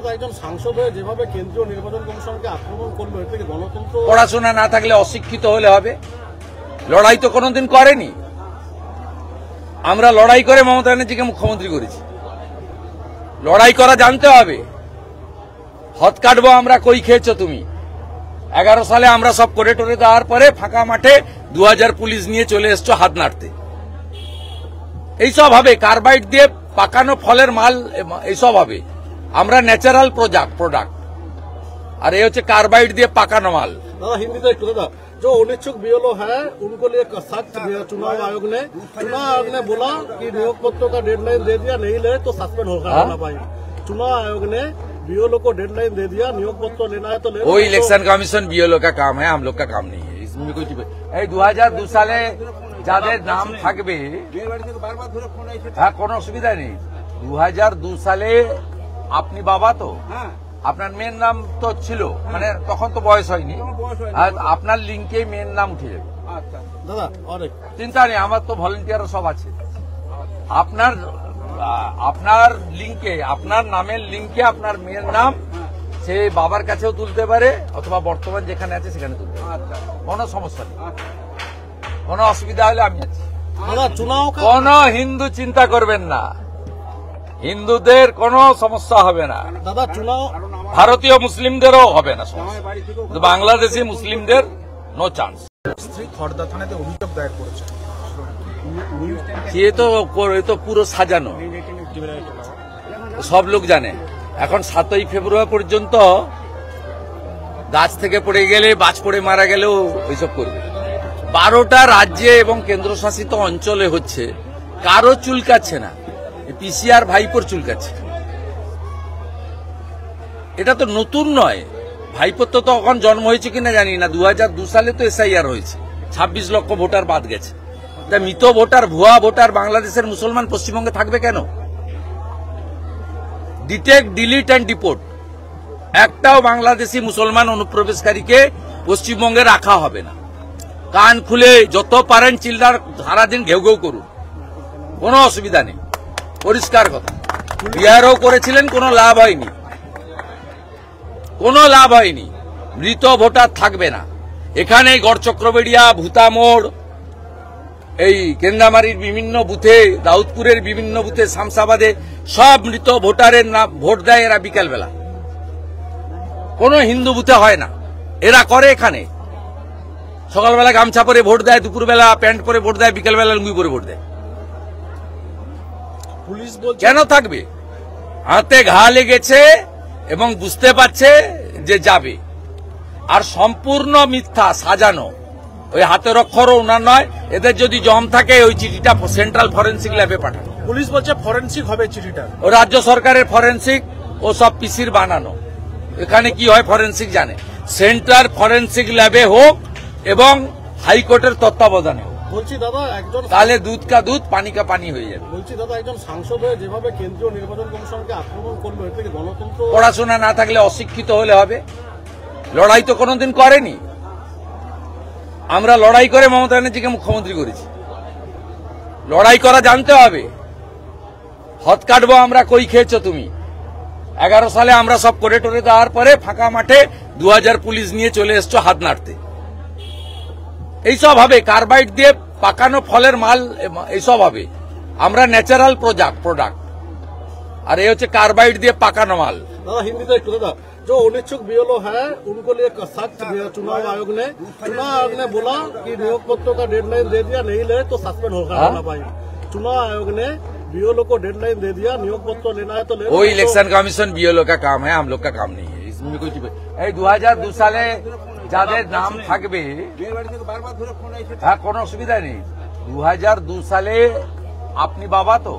দাদা একজন সাংসদ হয়ে যেভাবে কেন্দ্রীয় নির্বাচন কমিশনকে আক্রমণ করলো, এর থেকে গণতন্ত্র। পড়াশোনা না থাকলে অশিক্ষিত হলে হবে? লড়াই তো কোনোদিন করেনি। আমরা লড়াই করে মমতা ব্যানার্জিকে মুখ্যমন্ত্রী করেছি। লড়াই করা জানতে হবে। হদ কাটবো আমরা, কই খেয়েছো তুমি? 11 সালে আমরা সব করে টোরে দেওয়ার পরে ফাঁকা মাঠে 2000 পুলিশ নিয়ে চলে এসছো হাত নাড়তে। এইসব হবে, কার্বাইড দিয়ে পাকানো ফলের মাল, এইসব হবে। আমরা ন্যাচারাল প্রোডাক্ট, আর এই হচ্ছে কার্বাইড দিয়ে পাকানো মাল। दादा हिंदी तो एक दादा जो अनिच्छुक बीएलओ है उनको लिए सख्त चुनाव आयोग ने बोला कि नियोग पत्रों का डेडलाइन दे दिया, नहीं ले तो सस्पेंड होगा ना भाई। चुनाव आयोग ने बीएलओ को डेडलाइन दे दिया, नियोग पत्र लेना है तो ले। वो इलेक्शन कमीशन बीएलओ का काम है, हम लोग का काम नहीं है। इसमें कुछ 2002 সালে যাদের নাম থাকবে, হ্যাঁ কোনো অসুবিধা নেই। 2002 সালে আপনি বাবা তো, আপনার মেয়ের নাম তো ছিল, মানে তখন তো বয়স হয়নি, আর আপনার লিঙ্কে মেয়ের নাম উঠে যাবে। দাদা অনেক চিন্তা নেই, আমার তো ভলেন্টিয়ার সব আছে। আপনার লিঙ্কে, আপনার নামের লিঙ্কে আপনার মেয়ের নাম সে বাবার কাছেও তুলতে পারে, অথবা বর্তমান যেখানে আছে সেখানে তুলতে পারে। কোনো সমস্যা নেই, কোনো অসুবিধা হলে আমি আছি। কোন হিন্দু চিন্তা করবেন না, হিন্দুদের কোনো সমস্যা হবে না। দাদা চুনাও ভারতীয় মুসলিমদেরও হবে না সমস্যা, বাংলাদেশি মুসলিমদের নো চান্স। স্ত্রী খড়দা থানাতে অভিযোগ দায়ের করেছে। এ তো পুরো সাজানো, সব লোক জানে। এখন 7ই ফেব্রুয়ারি পর্যন্ত গাছ থেকে পড়ে গেলে, বাজ পড়ে মারা গেলেও ওইসব করবে। 12টা রাজ্যে এবং কেন্দ্রশাসিত অঞ্চলে হচ্ছে, কারো চুলকাচ্ছে না, পিসিআর ভাইপোর চুলকাচ্ছে। এটা তো নতুন নয়, ভাইপোর তো তখন জন্ম হয়েছে কিনা জানি না। 2002 সালে তো এসআইআর হয়েছে, 26 লক্ষ ভোটার বাদ গেছে। তা মৃত ভোটার, ভুয়া ভোটার বাংলাদেশের মুসলমান পশ্চিমবঙ্গে থাকবে কেন? ডিটেক্ট, ডিলিট অ্যান্ড ডিপোর্ট, একটাও বাংলাদেশি মুসলমান অনুপ্রবেশকারীকে পশ্চিমবঙ্গে রাখা হবে না। কান খুলে যত পারেন চিল্লার সারাদিন ঘেউ ঘেউ করুন, কোনো অসুবিধা নেই, পরিষ্কার কথা। বিহারও করেছিলেন, কোনো লাভ হয়নি, কোনো লাভ হয়নি। মৃত ভোটার থাকবে না এখানে। গড়চক্রবেড়িয়া, ভূতামোড়, এই কেন্দ্রামারির বিভিন্ন বুথে, দাউদপুরের বিভিন্ন বুথে, শামসাবাদে সব মৃত ভোটারের নাম ভোট দেয় এরা বিকালবেলা। কোন হিন্দু বুথে হয় না, এরা করে এখানে। সকালবেলা গামছা পরে ভোট দেয়, দুপুরবেলা প্যান্ট পরে ভোট দেয়, বিকালবেলা লুঙ্গি পরে ভোট দেয়। পুলিশ কেন থাকবে? হাতে ঘা লেগেছে এবং বুঝতে পারছে যে যাবে। আর সম্পূর্ণ মিথ্যা, সাজানো। ওই হাতের অক্ষরও ওনার নয়। এদের যদি জম থাকে ওই চিঠিটা সেন্ট্রাল ফরেন্সিক ল্যাবে পাঠানো। পুলিশ বলছে ফরেন্সিক হবে চিঠিটা। ও রাজ্য সরকারের ফরেন্সিক, ও সব পিসির বানানো। এখানে কি হয় ফরেন্সিক জানে। সেন্ট্রাল ফরেন্সিক ল্যাবে হোক এবং হাইকোর্টের তত্ত্বাবধানে হোক। বলছি দাদা একজন, তাহলে দুধ কা দুধ, পানি কা পানি হয়ে যাবে। বলছি দাদা একজন সাংসদ হয়ে যেভাবে কেন্দ্রীয় নির্বাচন কমিশনকে আক্রমণ করলো, এর থেকে গণতন্ত্র। পড়াশোনা না থাকলে অশিক্ষিত হলে হবে? লড়াই তো কোনোদিন করেনি। আমরা লড়াই করে মমতা ব্যানার্জিকে মুখ্যমন্ত্রী করেছি। লড়াই করা জানতে হবে। হদ কাটবো আমরা, কই খেয়েছো তুমি? 11 সালে আমরা সব করে টোরে দেওয়ার পরে ফাঁকা মাঠে 2000 পুলিশ নিয়ে চলে এসছো হাত নাড়তে। এইসব হবে, কার্বাইড দিয়ে পাকানো ফলের মাল, এইসব হবে। আমরা ন্যাচারাল প্রোডাক্ট, আর এই হচ্ছে কার্বাইড দিয়ে পাকানো মাল। दादा हिंदी तो एक दादा जो अनिच्छुक बीएलओ है उनको लिए सख्त चुनाव आयोग ने बोला कि नियोग पत्रों का डेडलाइन दे दिया, नहीं ले तो सस्पेंड होगा ना भाई। चुनाव आयोग ने बीएलओ को डेडलाइन दे दिया, नियोग पत्र लेना है तो ले। वो इलेक्शन कमीशन बीएलओ का काम है, हम लोग का काम नहीं है। इसमें कुछ 2002 সালে যাদের নাম থাকবে, হ্যাঁ কোনো অসুবিধা নেই। 2002 সালে আপনি বাবা তো,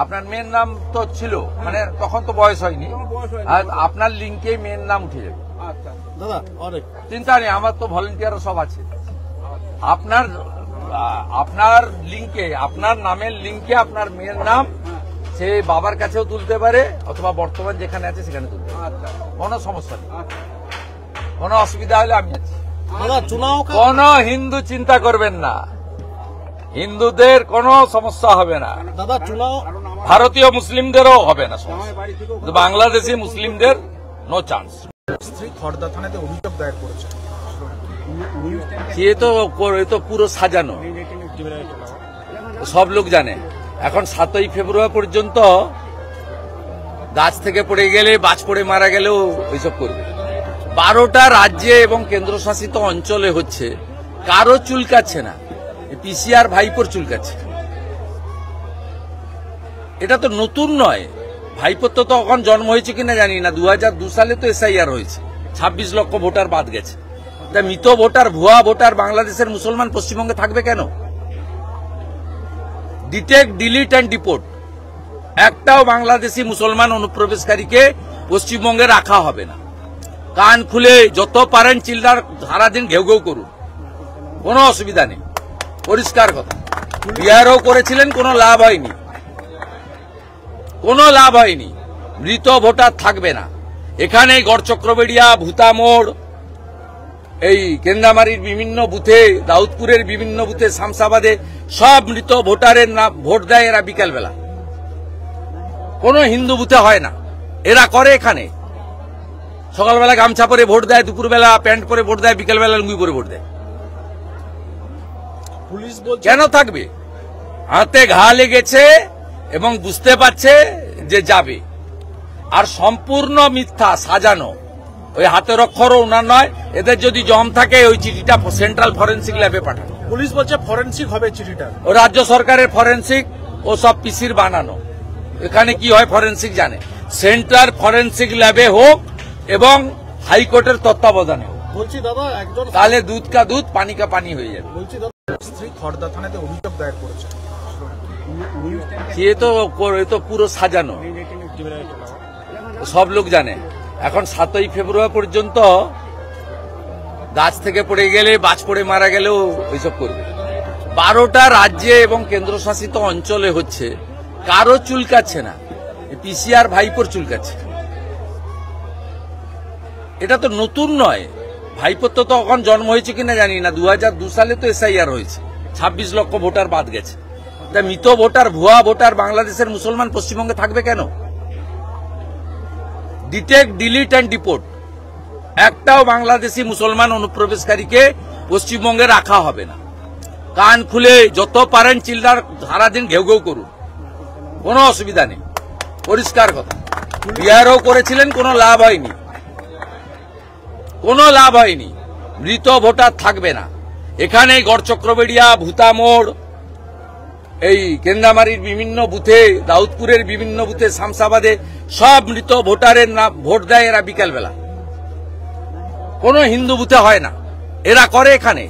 আপনার মেয়ের নাম তো ছিল, মানে তখন তো বয়স হয়নি, আর আপনার লিঙ্কে মেয়ের নাম উঠে যাবে। দাদা অনেক চিন্তা নেই, আমার তো ভলেন্টিয়ার সব আছে। আপনার লিঙ্কে, আপনার নামের লিঙ্কে আপনার মেয়ের নাম সে বাবার কাছেও তুলতে পারে, অথবা বর্তমান যেখানে আছে সেখানে তুলতে পারে। কোনো সমস্যা নেই, কোনো অসুবিধা হলে আমি আছি। দাদা চুনাও কোন হিন্দু চিন্তা করবেন না, হিন্দুদের কোনো সমস্যা হবে না। দাদা চুনাও ভারতীয় মুসলিমদেরও হবে না সমস্যা। বাংলাদেশি মুসলিমদের নো চান্স। স্ত্রী খড়দা থানাতে অভিযোগ দায়ের করেছে। এ তো পুরো সাজানো, সব লোক জানে। এখন 7ই ফেব্রুয়ারি পর্যন্ত গাছ থেকে পড়ে গেলে, বাজ পড়ে মারা গেলেও ওইসব করবে। 12টা রাজ্যে এবং কেন্দ্রশাসিত অঞ্চলে হচ্ছে, কারো চুলকাচ্ছে না, পিসিআর ভাইপোর চুলকাচ্ছে। এটা তো নতুন নয়, ভাইপোর তো তখন জন্ম হয়েছে কিনা জানি না। 2002 সালে তো এসআইআর হয়েছে, 26 লক্ষ ভোটার বাদ গেছে। তা মৃত ভোটার, ভুয়া ভোটার বাংলাদেশের মুসলমান পশ্চিমবঙ্গে থাকবে কেন? ডিটেক্ট, ডিলিট অ্যান্ড ডিপোর্ট, একটাও বাংলাদেশি মুসলমান অনুপ্রবেশকারীকে পশ্চিমবঙ্গে রাখা হবে না। কান খুলে যত পারেন চিল্লার সারাদিন ঘেউ ঘেউ করুন, কোনো অসুবিধা নেই, পরিষ্কার কথা। বিহারও করেছিলেন, কোনো লাভ হয়নি, কোনো লাভ হয়নি। মৃত ভোটার থাকবে না এখানে। গড়চক্রবেড়িয়া, ভূতামোড়, এই কেন্দামারির বিভিন্ন বুথে, দাউদপুরের বিভিন্ন বুথে, শামসাবাদে সব মৃত ভোটারের নাম ভোট দেয় এরা বিকালবেলা। কোনো হিন্দু বুথে হয় না, এরা করে এখানে। সকালবেলা গামছা পরে ভোট দেয়, দুপুরবেলা প্যান্ট পরে ভোট দেয়, বিকালবেলা লুঙ্গি পরে ভোট দেয়। পুলিশ বলছে কেন থাকবে? হাতে ঘা লেগেছে এবং বুঝতে পারছে যে যাবে। আর সম্পূর্ণ মিথ্যা, সাজানো। ওই হাতের অক্ষরও ওনার নয়। এদের যদি জম থাকে ওই চিঠিটা সেন্ট্রাল ফরেন্সিক ল্যাবে পাঠানো। পুলিশ বলছে ফরেন্সিক হবে চিঠিটা। ও রাজ্য সরকারের ফরেন্সিক, ও সব পিসির বানানো। এখানে কি হয় ফরেন্সিক জানে। সেন্ট্রাল ফরেন্সিক ল্যাবে হোক এবং হাইকোর্টের তত্ত্বাবধানে হোক, বলছি দাদা একজন তাহলে দুধ কা দুধ, পানি কা পানি হয়ে যাবে। বলছি দাদা স্ত্রী খড়দা থানাতে অভিযোগ দায়ের করেছে। এ তো পুরো সাজানো, সব লোক জানে। এখন 7ই ফেব্রুয়ারি পর্যন্ত গাছ থেকে পড়ে গেলে, বাজ পড়ে মারা গেলেও ওইসব করবে। 12টা রাজ্যে এবং কেন্দ্রশাসিত অঞ্চলে হচ্ছে, কারো চুলকাচ্ছে না, পিসিআর ভাইপোর চুলকাচ্ছে। এটা তো নতুন নয়, ভাইপোর তো তখন জন্ম হয়েছে কিনা জানি না। 2002 সালে তো এসআইআর হয়েছে, 26 লক্ষ ভোটার বাদ গেছে। তা মৃত ভোটার, ভুয়া ভোটার বাংলাদেশের মুসলমান পশ্চিমবঙ্গে থাকবে কেন? ডিটেক্ট, ডিলিট অ্যান্ড ডিপোর্ট, একটাও বাংলাদেশি মুসলমান অনুপ্রবেশকারীকে পশ্চিমবঙ্গে রাখা হবে না। কান খুলে যত পারেন চিল্লার সারাদিন ঘেউ ঘেউ করুন, কোনো অসুবিধা নেই, পরিষ্কার কথা। বিহারও করেছিলেন, কোনো লাভ হয়নি, কোনো লাভ হয়নি। মৃত ভোটার থাকবে না এখানে। গড়চক্রবেড়িয়া, ভূতামোড়, এই কেন্দামারির বিভিন্ন বুথে, দাউদপুরের বিভিন্ন বুথে, শামসাবাদে সব মৃত ভোটারের নাম ভোট দেয় এরা বিকালবেলা। কোনো হিন্দু বুথে হয় না, এরা করে এখানে।